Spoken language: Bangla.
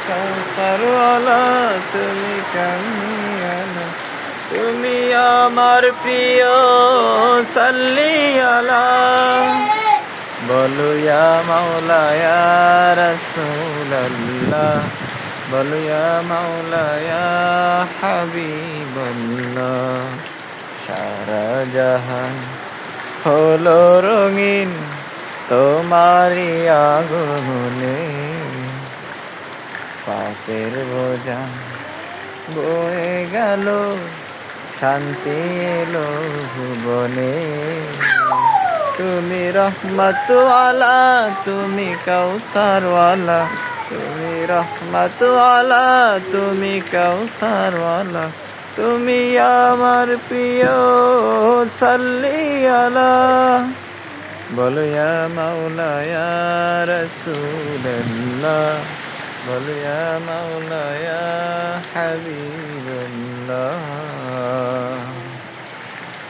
কাউসারওয়ালা তুমি কামিয়ালা, তুমি আমার প্রিয় সাল্লি আলা, বলো ইয়া মাওলা ইয়া রাসূলাল্লাহ, বলো ইয়া মাওলা ইয়া হাবিবাল্লাহ। সারা জাহান হলো রঙিন তোমারি আগমনে, পাপের বোঝা বয়ে গেল, শান্তি এলো ভুবনে। তুমি রহমতওয়ালা, তুমি কাউসারওয়ালা, তুমি রহমতওয়ালা, তুমি কাউসারওয়ালা, তুমি আমার প্রিয় সাল্লি আলা, বলো ইয়া মাওলা ইয়া রাসূলাল্লাহ, বলো ইয়া মাওলা ইয়া হাবিবাল্লাহ।